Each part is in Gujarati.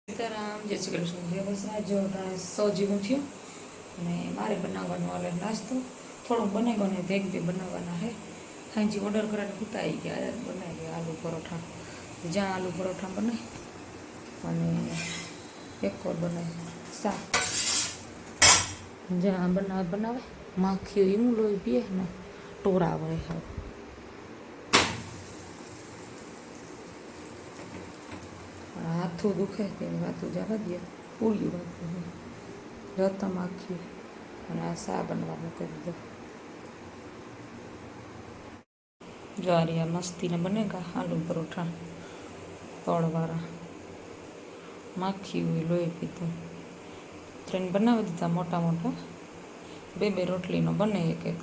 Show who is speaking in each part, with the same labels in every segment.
Speaker 1: સીતારામ, જય શ્રી કૃષ્ણ. જે બસ આ જો સો જેવું થયું અને મારે બનાવવાનો હાલે નાસ્તો થોડુંક બનાવ્યો ને એક બે બનાવવાના હે. હાજી ઓર્ડર કરીને ઉતારી ગયા બનાવી આલુ પરોઠા, જ્યાં આલુ પરોઠા બને અને એક ઓર બનાવી શાક, જ્યાં બનાવે માખીઓ એવું લોહી પીએ ને ટોરા વળે હવે હાથું દુખે તેની વાતું જવા દે પૂરી વાતું રતમ આખી અને આ સા બનવાનું કરી દો. જ્વારિયા મસ્તીને બનેગા આલુ પરોઠા તળવાળા, માખી હોય લોહી પીતું ટ્રેન બનાવી દીધા મોટા મોટા, બે રોટલીનો બને એક એક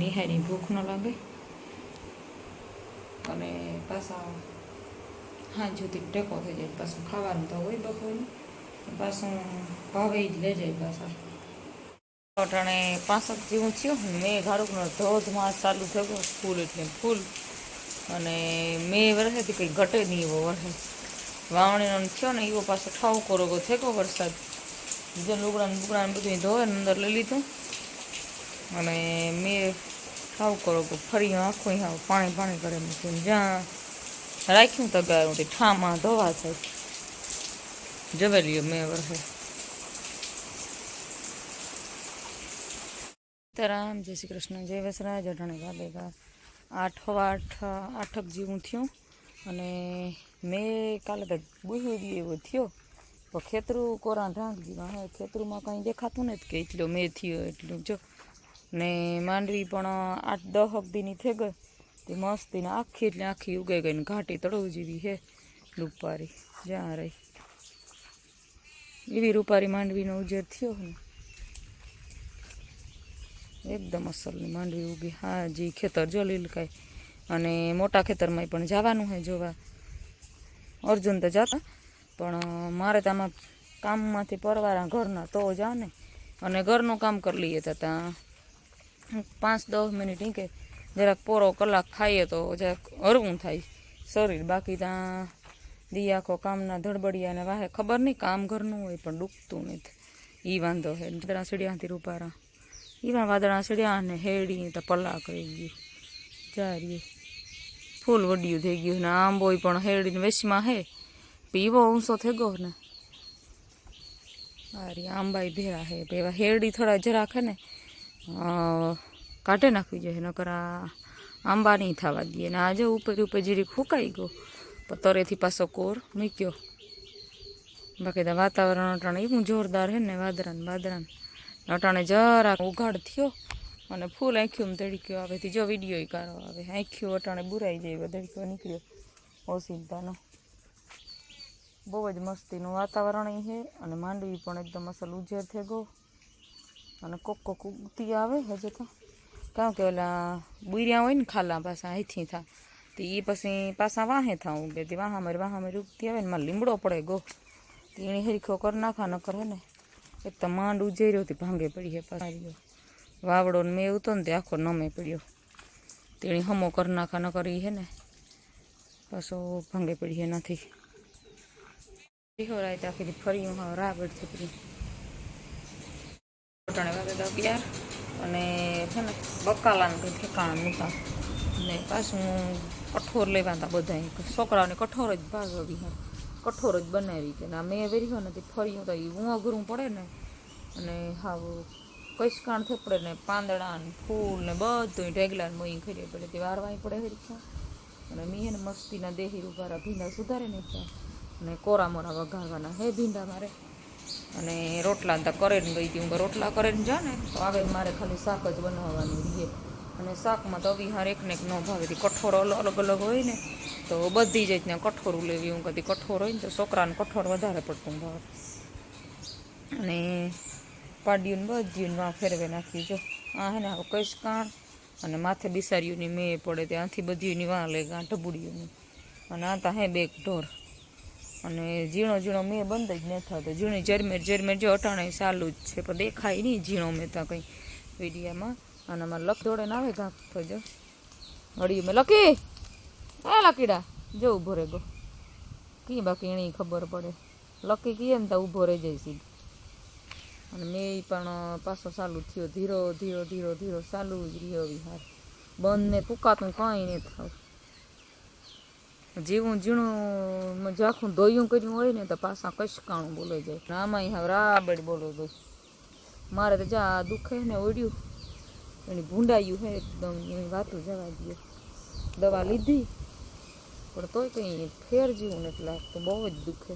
Speaker 1: નિહારી ભૂખ ન લાગે અને પાછા હા સુધી ટેકો થઈ જાય. પાછું ખાવાનું તો હોય બપોરનું, પાછું ભાવે જ લઈ જાય પાછા. અટાણે 65 જેવું થયું. મેં ઘાડુકનો ધોધમાં ચાલુ થયો ફૂલ એટલે ફૂલ, અને મેં વરસેથી કંઈ ઘટે નહીં એવો વરસે વાવણીનો થયો ને એવો પાછો ઠાવકો રોગો થયો વરસાદ. બીજો લુગડાને બધું ધોવે અંદર લઈ લીધું અને મેં ઠાવકો રોગો ફરી આખું પાણી કરે મૂકીને જ્યાં રાખ્યું તો ગાયું તે ઠામાં ધોવા થાય જવે લ્યો મેં વરસે. સીતારામ, જય શ્રી કૃષ્ણ. જય વસરાજ. અઢાણે વાગેગા 8 જેવું થયું અને મેં કાલે તો બુહી એવો થયો પણ ખેતરું કોરા ઢાંક દીધા. હવે ખેતરુંમાં કંઈ દેખાતું નથી કે એટલો મેં થયો એટલું જો. ને માંડવી પણ 8-10 દીની થઈ ગઈ તે મસ્તીને આખી એટલે આખી ઉગાઈ ગઈ ને ઘાટી તળવું જેવી હે રૂપારી જ્યાં રહી એવી રૂપારી માંડવીનો ઉજેર થયો ને એકદમ અસલની માંડવી ઉગી. હા જી ખેતર જો લીલકાય અને મોટા ખેતરમાં પણ જવાનું હે જોવા. અર્જુન તો જતા પણ મારે તો આમાં કામમાંથી પરવારા ઘરના તો જા ને અને ઘરનું કામ કરી લઈએ તો ત્યાં 5-10 મિનિટ કે જરાક પોરો કલાક ખાઈએ તો જરાક હરવું થાય શરીર. બાકી ત્યાં દી આખો કામના ધડબડિયાને વાહે ખબર નહીં કામ ઘરનું હોય પણ ડૂબતું નથી એ વાંધો હે. વાદળા સીડ્યાથી રૂપારા એવા વાદળા સીડ્યા ને હેડી તો પલાક રહી ગયું જારીએ ફૂલ વડિયું થઈ ગયું ને આંબોય પણ હેડીને વેચમાં હે પીવો ઊંસો થઈ ગયો ને હારી આંબાઈ ભેળા હે એવા હેરડી થોડા જરાક હે ને કાઢે નાખવી જોઈએ નકર આંબા નહીં થવા દઈએ. ને આજે ઉપર જીરીક ફૂંકાઈ ગયો પણ તરેથી પાછો કોર મૂક્યો. બાકી તો વાતાવરણ અટાણે એવું જોરદાર હે ને વાદળાને અટાણે જરાક ઉઘાડ થયો અને ફૂલ આંખ્યું ધડક્યો આવેથી જો વિડીયો કારો આવે આંખ્યું અટાણે બુરાઈ જાય ધડક્યો નીકળ્યો ઓસિંતાનો. બહુ જ મસ્તીનું વાતાવરણ છે અને માંડવી પણ એકદમ અસલ ઉજેર થઈ ગયો અને કોક ઉગતી આવે હજુ તો કારણ કે ઓલા બુર્યા હોય ને ખાલા પાછા અહીંથી થા તો એ પછી પાછા વાહે થા ઉગે તે વાહામાં ઉગતી આવે ને મારે લીમડો પડે ગો એની હરીખો કરી નાખા ન કરે ને એક તો માંડ ઉજેર્યો હતી ભાંગે પડી હે પાછો વાવડો ને મેં ઉતો ને તે આખો નમે પડ્યો તેણી હમો કરી નાખા ન કરી હે ને પાછો ભાંગે પડી હે નથી રાત આખી ફરી રાબડ થપરી અટાણે વાગે 11 અને છે ને બકાલાને કંઈ ઠેકાણા નહોતા ને પાછું કઠોર લેવા હતા બધા છોકરાઓને કઠોર જ ભાગવી હોય કઠોર જ બનાવી કે ના મેં વેરી હોય ને તે ફર્યું તો એવું અઘરું પડે ને અને હાવ કઈસકાણ થપડે ને પાંદડા ને ફૂલ ને બધું ઢેગલા ને મોઈ ખરી પડે તે વારવાઈ પડે હરીખા. અને મેં ને મસ્તીના દેહી રૂપારા ભીંડા સુધારે ને અને કોરા મોરા વઘારવાના હે ભીંડા મારે અને રોટલા તો કરીને ગઈ હતી. હું રોટલા કરીને જા ને તો આવે મારે ખાલી શાક જ બનાવવાનું રહીએ અને શાકમાં તો અવિહાર એકને એક ન ભાવે કઠોર અલગ અલગ હોય ને તો બધી જ રીતના કઠોરું લેવી. હું કદી કઠોર હોય ને તો છોકરાને કઠોર વધારે પડતું ભાવે અને પાડ્યું ને બધ્યું ને ફેરવે નાખી જો આ હે ને કઈશ કાણ અને માથે બિસારીઓની મેં પડે ત્યાંથી બધીની વાં લે ગાં ઢબુડીઓની અને આ તા હે બેક ઢોર અને ઝીણો મેં બંધ જ ન થતો ઝીણી ઝરમેર જો અટાણે ચાલુ જ છે પણ દેખાય નહીં ઝીણો મેં ત્યાં કંઈ વિડીયામાં. અને અમારે લક દોડે ને આવે ઘાક તો જો હળીયું મેં લકી એ લકીડા જો ઊભો રે ગો કી બાકી એની ખબર પડે લકી કહીએ ને તો ઊભો રહી જાય સીધો. અને મેં પણ પાછો ચાલુ થયો, ધીરો ધીરો ધીરો ધીરો ચાલુ જ રહ્યો વિહાર. બંધ ને ફૂકાતું કાંઈ નહીં થાવ. જીવું ઝીણું ઝાખું ધોયું કર્યું હોય ને તો પાછા કશકાણું બોલાઈ જાય. આમાં હવે રાબડ બોલો દો. મારે તો જા દુખે ને ઓળ્યું એની ભૂંડાયું હે એકદમ, એની વાતું જવા દે. દવા લીધી પણ તોય કંઈ ફેર જેવું નથી લાગતું, બહુ જ દુખે.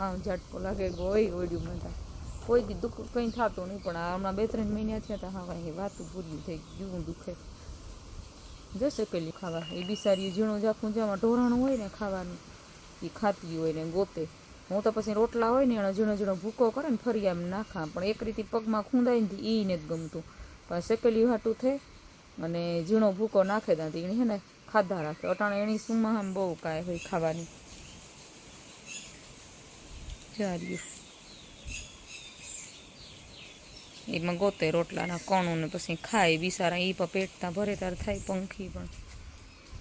Speaker 1: આમ ઝાટકો લાગે ગોય ઓળ્યું મને કોઈ દી દુઃખ કંઈ થતું નહીં, પણ આ હમણાં 2-3 મહિના થયા હતા. હા એ વાતું પૂરી થઈ ગયું, દુખે જશે પેલી ખાવા. એ બિસારી ઝીણું ઝાખું જેમાં ઢોરાણું હોય ને ખાવાનું એ ખાતી હોય ને ગોતે. હું તો પછી રોટલા હોય ને એનો ઝીણો ઝીણો ભૂકો કરે ને ફરી આમ નાખા, પણ એક રીતે પગમાં ખૂંદાય ને એ નથી ગમતું. પણ શેકેલી હાટું થઈ અને ઝીણો ભૂકો નાખે ત્યાંથી એને હે ને ખાધા રાખે. અટાણે એની સુમાં આમ બહુ કાંઈ હોય ખાવાની. ચાર્યું એમાં ગોતે રોટલાના કણું ને પછી ખાય બિસારા. એ પણ પેટતા ભરે તાર થાય પંખી, પણ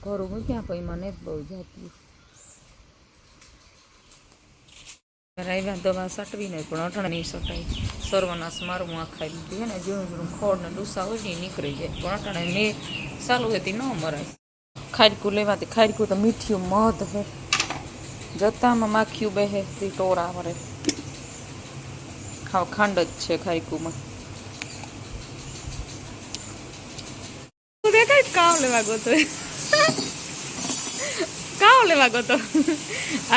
Speaker 1: ઘરું મૂક્યા પણ એમાં નથી બહુ જાતી. આવ્યા દવા સાટવી નહીં પણ અટાણે નહીં સટાય. સર્વનાશ મારું આ ખાઈ લીધી હે ને, ઝીણું ઝીણું ખોળ ને ડૂસા હોય ને એ નીકળી જાય. પણ અટાણે મેં ચાલુ હતી ન મરાય. ખાડકું લેવાથી ખાડકું તો મીઠિયું મધ હે, જતામાં માખિયું બેહે તે ટોરા વરે. ખાવ ખાંડ જ છે ખાડકુમાં. કાવ લેવા ગોતો, કાવ લેવા ગોતો.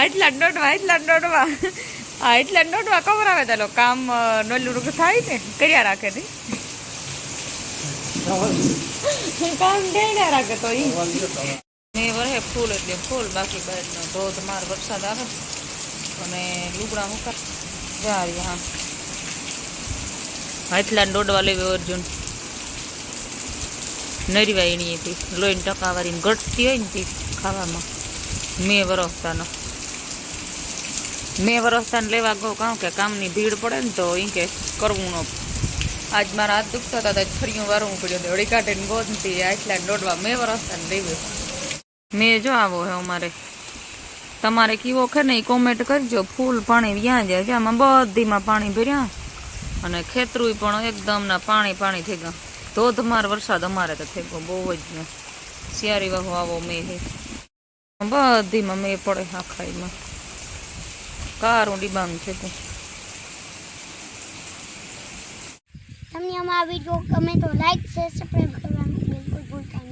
Speaker 1: એટલા દોડવા કવરાવે તાલો કામ નોલું રૂપ થાય ને કર્યા રાખે ને કામ કર્યા રાખે. તો એ વરહે ફૂલ એટલે ફૂલ, બાકી બહારનો ધોધમાર વરસાદ આવે અને લુગડા મૂકા જાય. હા એટલા દોડવા લેવી અર્જુન નરીવાય એની હતી લોહીની ટકાવારીને ઘટતી હોય ને તે ખાવામાં. મેં વરસતાને લેવા ગયો કાં કે કામની ભીડ પડે ને તો એ કે કરવું ન. આજ મારા હાથ દુખતા હતા, ફરીયું વારવું પડ્યું, વળી કાઢીને ગોતતી આટલા દોડવા. મેં વરસતાને લેવું. મેં જો આવો હે અમારે, તમારે કેવો ખે ને એ કોમેન્ટ કરજો. ફૂલ પાણી વ્યાં જાય છે આમાં, બધીમાં પાણી ભર્યા અને ખેતરું પણ એકદમ ના પાણી થઈ ગયા. ધોધમાર વરસાદ અમારે તો થઈ ગયો બહુ જ ને. શિયારી વાહો આવો મેં હે બધીમાં મેં પડે આખાઈમાં. કારું ડિબાંગ છે તું.
Speaker 2: તમને અમારા વિડીયો ગમે તો લાઈક શેર સબસ્ક્રાઇબ કરવાનું બિલકુલ ભૂલતા નહીં.